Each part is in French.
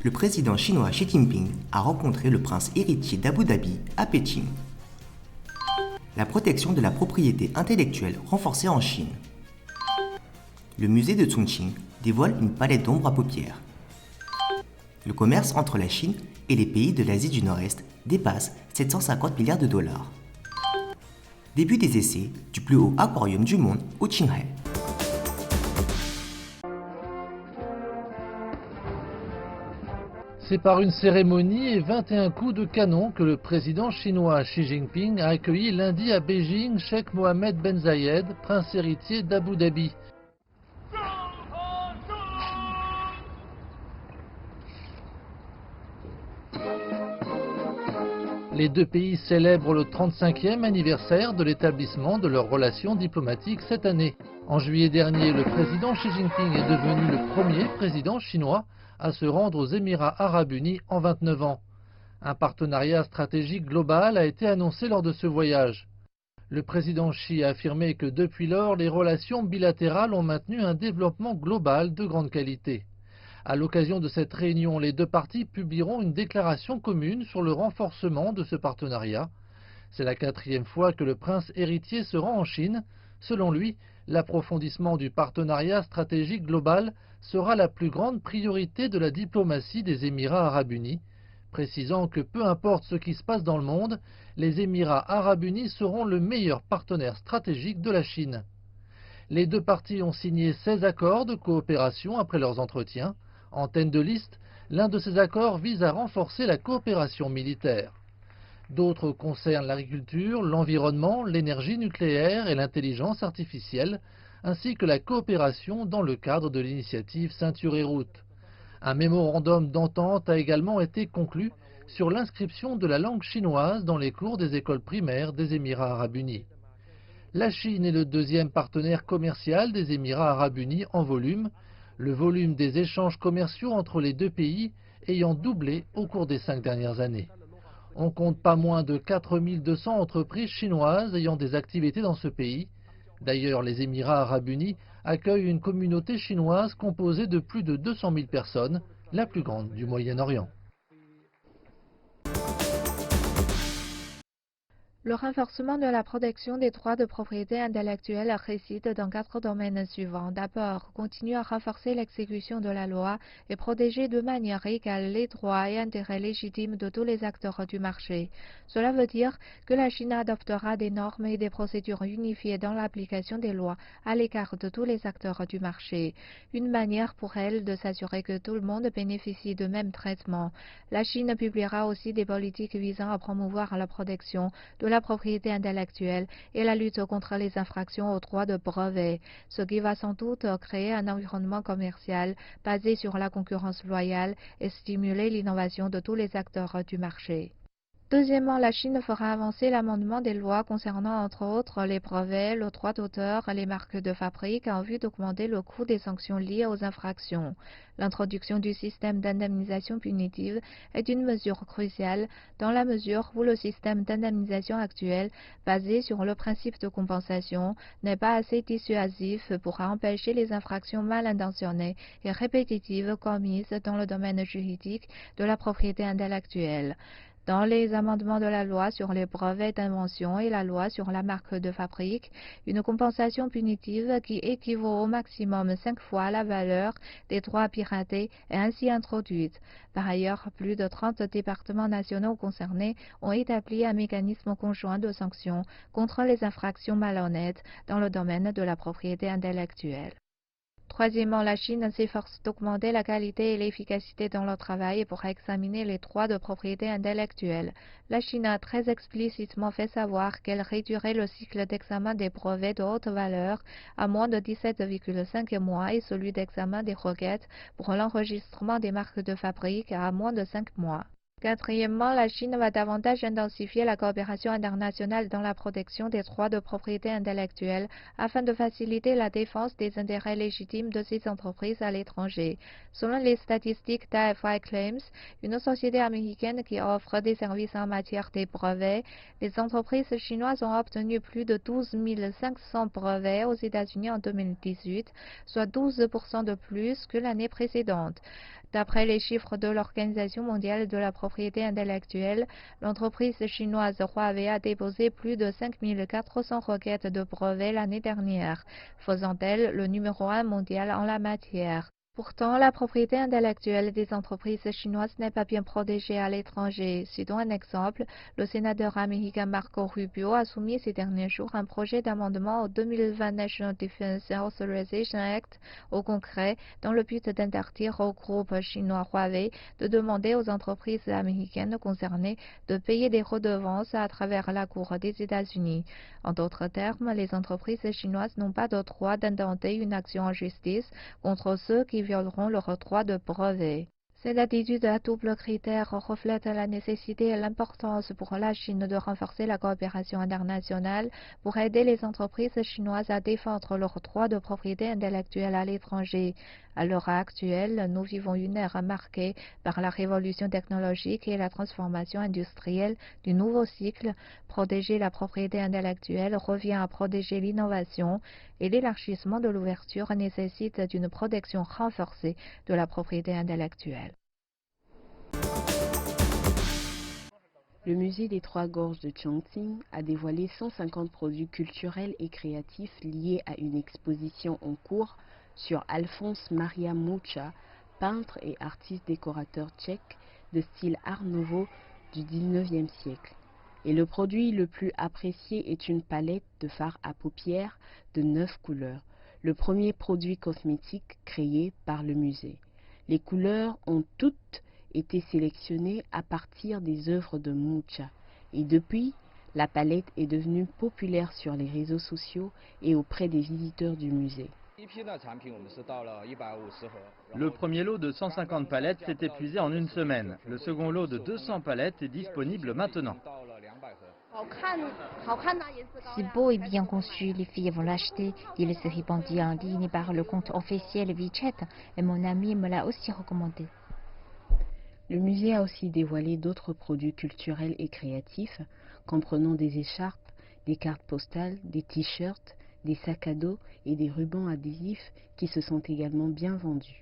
Le président chinois Xi Jinping a rencontré le prince héritier d'Abu Dhabi à Pékin. La protection de la propriété intellectuelle renforcée en Chine. Le musée de Chongqing dévoile une palette d'ombres à paupières. Le commerce entre la Chine et les pays de l'Asie du Nord-Est dépasse 750 milliards de dollars. Début des essais du plus haut aquarium du monde au Qinghai. C'est par une cérémonie et 21 coups de canon que le président chinois Xi Jinping a accueilli lundi à Beijing Sheikh Mohammed Ben Zayed, prince héritier d'Abu Dhabi. Les deux pays célèbrent le 35e anniversaire de l'établissement de leurs relations diplomatiques cette année. En juillet dernier, le président Xi Jinping est devenu le premier président chinois à se rendre aux Émirats arabes unis en 29 ans. Un partenariat stratégique global a été annoncé lors de ce voyage. Le président Xi a affirmé que depuis lors, les relations bilatérales ont maintenu un développement global de grande qualité. À l'occasion de cette réunion, les deux parties publieront une déclaration commune sur le renforcement de ce partenariat. C'est la 4e fois que le prince héritier se rend en Chine. Selon lui, l'approfondissement du partenariat stratégique global sera la plus grande priorité de la diplomatie des Émirats arabes unis, précisant que peu importe ce qui se passe dans le monde, les Émirats arabes unis seront le meilleur partenaire stratégique de la Chine. Les deux parties ont signé 16 accords de coopération après leurs entretiens. En tête de liste, l'un de ces accords vise à renforcer la coopération militaire. D'autres concernent l'agriculture, l'environnement, l'énergie nucléaire et l'intelligence artificielle, ainsi que la coopération dans le cadre de l'initiative Ceinture et Route. Un mémorandum d'entente a également été conclu sur l'inscription de la langue chinoise dans les cours des écoles primaires des Émirats arabes unis. La Chine est le deuxième partenaire commercial des Émirats arabes unis en volume, le volume des échanges commerciaux entre les deux pays ayant doublé au cours des 5 dernières années. On compte pas moins de 4200 entreprises chinoises ayant des activités dans ce pays. D'ailleurs, les Émirats arabes unis accueillent une communauté chinoise composée de plus de 200 000 personnes, la plus grande du Moyen-Orient. Le renforcement de la protection des droits de propriété intellectuelle réside dans 4 domaines suivants. D'abord, continuer à renforcer l'exécution de la loi et protéger de manière égale les droits et intérêts légitimes de tous les acteurs du marché. Cela veut dire que la Chine adoptera des normes et des procédures unifiées dans l'application des lois à l'égard de tous les acteurs du marché. Une manière pour elle de s'assurer que tout le monde bénéficie de même traitement. La Chine publiera aussi des politiques visant à promouvoir la protection de la propriété intellectuelle et la lutte contre les infractions aux droits de brevet, ce qui va sans doute créer un environnement commercial basé sur la concurrence loyale et stimuler l'innovation de tous les acteurs du marché. Deuxièmement, la Chine fera avancer l'amendement des lois concernant entre autres les brevets, le droit d'auteur, les marques de fabrique en vue d'augmenter le coût des sanctions liées aux infractions. L'introduction du système d'indemnisation punitive est une mesure cruciale dans la mesure où le système d'indemnisation actuel, basé sur le principe de compensation, n'est pas assez dissuasif pour empêcher les infractions mal intentionnées et répétitives commises dans le domaine juridique de la propriété intellectuelle. Dans les amendements de la loi sur les brevets d'invention et la loi sur la marque de fabrique, une compensation punitive qui équivaut au maximum 5 fois la valeur des droits piratés est ainsi introduite. Par ailleurs, plus de 30 départements nationaux concernés ont établi un mécanisme conjoint de sanctions contre les infractions malhonnêtes dans le domaine de la propriété intellectuelle. Troisièmement, la Chine s'efforce d'augmenter la qualité et l'efficacité dans le travail pour examiner les droits de propriété intellectuelle. La Chine a très explicitement fait savoir qu'elle réduirait le cycle d'examen des brevets de haute valeur à moins de 17,5 mois et celui d'examen des requêtes pour l'enregistrement des marques de fabrique à moins de 5 mois. Quatrièmement, la Chine va davantage intensifier la coopération internationale dans la protection des droits de propriété intellectuelle afin de faciliter la défense des intérêts légitimes de ces entreprises à l'étranger. Selon les statistiques d'AFI Claims, une société américaine qui offre des services en matière de brevets, les entreprises chinoises ont obtenu plus de 12 500 brevets aux États-Unis en 2018, soit 12% de plus que l'année précédente. D'après les chiffres de l'Organisation mondiale de la propriété intellectuelle, l'entreprise chinoise Huawei a déposé plus de 5 400 requêtes de brevets l'année dernière, faisant d'elle le numéro 1 mondial en la matière. Pourtant, la propriété intellectuelle des entreprises chinoises n'est pas bien protégée à l'étranger. Citons un exemple, le sénateur américain Marco Rubio a soumis ces derniers jours un projet d'amendement au 2020 National Defense Authorization Act au Congrès dans le but d'interdire au groupe chinois Huawei de demander aux entreprises américaines concernées de payer des redevances à travers la Cour des États-Unis. En d'autres termes, les entreprises chinoises n'ont pas de droit d'intenter une action en justice contre ceux qui violeront leur droit de brevet. Cette attitude à double critère reflète la nécessité et l'importance pour la Chine de renforcer la coopération internationale pour aider les entreprises chinoises à défendre leurs droits de propriété intellectuelle à l'étranger. À l'heure actuelle, nous vivons une ère marquée par la révolution technologique et la transformation industrielle du nouveau cycle. Protéger la propriété intellectuelle revient à protéger l'innovation et l'élargissement de l'ouverture nécessite une protection renforcée de la propriété intellectuelle. Le musée des Trois Gorges de Chongqing a dévoilé 150 produits culturels et créatifs liés à une exposition en cours sur Alphonse Maria Mucha, peintre et artiste décorateur tchèque de style Art Nouveau du XIXe siècle. Et le produit le plus apprécié est une palette de fard à paupières de 9 couleurs, le premier produit cosmétique créé par le musée. Les couleurs ont toutes été sélectionnées à partir des œuvres de Mucha, et depuis, la palette est devenue populaire sur les réseaux sociaux et auprès des visiteurs du musée. Le premier lot de 150 palettes s'est épuisé en une semaine. Le second lot de 200 palettes est disponible maintenant. C'est beau et bien conçu, les filles vont l'acheter. Il se répandit en ligne par le compte officiel WeChat et mon ami me l'a aussi recommandé. Le musée a aussi dévoilé d'autres produits culturels et créatifs, comprenant des écharpes, des cartes postales, des t-shirts, des sacs à dos et des rubans adhésifs qui se sont également bien vendus.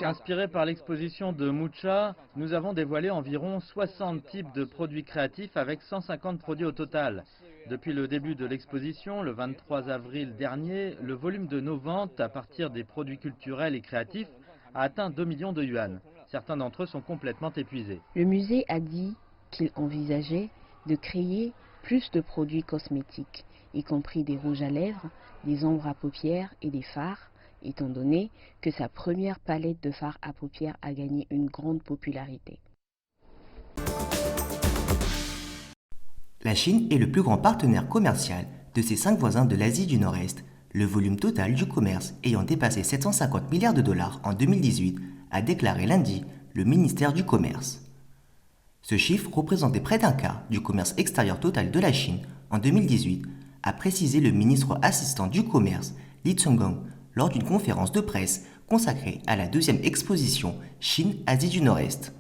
Inspiré par l'exposition de Mucha, nous avons dévoilé environ 60 types de produits créatifs avec 150 produits au total. Depuis le début de l'exposition, le 23 avril dernier, le volume de nos ventes à partir des produits culturels et créatifs a atteint 2 millions de yuan. Certains d'entre eux sont complètement épuisés. Le musée a dit qu'il envisageait de créer plus de produits cosmétiques, y compris des rouges à lèvres, des ombres à paupières et des fards, étant donné que sa première palette de fards à paupières a gagné une grande popularité. La Chine est le plus grand partenaire commercial de ses 5 voisins de l'Asie du Nord-Est, le volume total du commerce ayant dépassé 750 milliards de dollars en 2018, a déclaré lundi le ministère du Commerce. Ce chiffre représentait près d'un quart du commerce extérieur total de la Chine en 2018, a précisé le ministre assistant du Commerce, Li Chunggong, lors d'une conférence de presse consacrée à la deuxième exposition Chine-Asie du Nord-Est.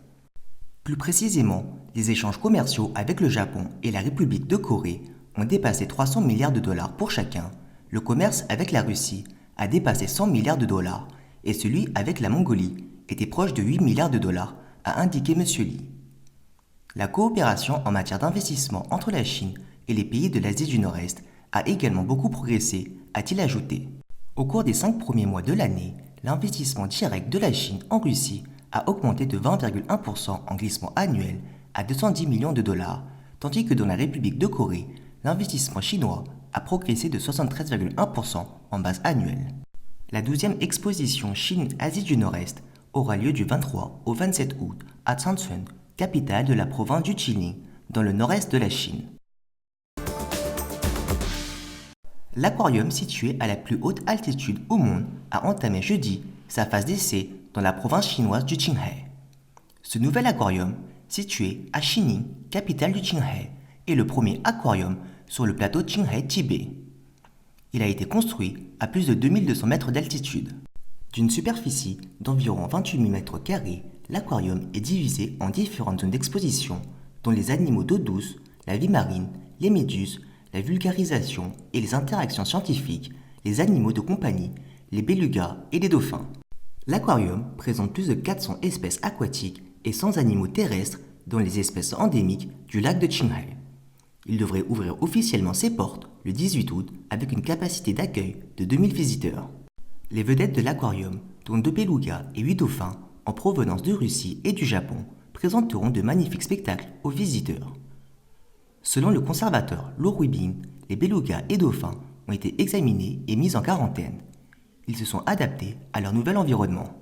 Plus précisément, les échanges commerciaux avec le Japon et la République de Corée ont dépassé 300 milliards de dollars pour chacun. Le commerce avec la Russie a dépassé 100 milliards de dollars et celui avec la Mongolie était proche de 8 milliards de dollars, a indiqué M. Li. La coopération en matière d'investissement entre la Chine et les pays de l'Asie du Nord-Est a également beaucoup progressé, a-t-il ajouté. Au cours des 5 premiers mois de l'année, l'investissement direct de la Chine en Russie a augmenté de 20,1% en glissement annuel à 210 millions de dollars, tandis que dans la République de Corée, l'investissement chinois a progressé de 73,1% en base annuelle. La 12e exposition Chine-Asie du Nord-Est aura lieu du 23 au 27 août à Changchun, capitale de la province du Jining, dans le nord-est de la Chine. L'aquarium situé à la plus haute altitude au monde a entamé jeudi sa phase d'essai dans la province chinoise du Qinghai. Ce nouvel aquarium, situé à Xining, capitale du Qinghai, est le premier aquarium sur le plateau Qinghai-Tibet. Il a été construit à plus de 2200 mètres d'altitude. D'une superficie d'environ 28 000 mètres carrés, l'aquarium est divisé en différentes zones d'exposition, dont les animaux d'eau douce, la vie marine, les méduses, la vulgarisation et les interactions scientifiques, les animaux de compagnie, les bélugas et les dauphins. L'aquarium présente plus de 400 espèces aquatiques et 100 animaux terrestres, dont les espèces endémiques du lac de Qinghai. Il devrait ouvrir officiellement ses portes le 18 août avec une capacité d'accueil de 2000 visiteurs. Les vedettes de l'aquarium, dont 2 belugas et 8 dauphins en provenance de Russie et du Japon, présenteront de magnifiques spectacles aux visiteurs. Selon le conservateur Lo Ruibing, les belugas et dauphins ont été examinés et mis en quarantaine. Ils se sont adaptés à leur nouvel environnement.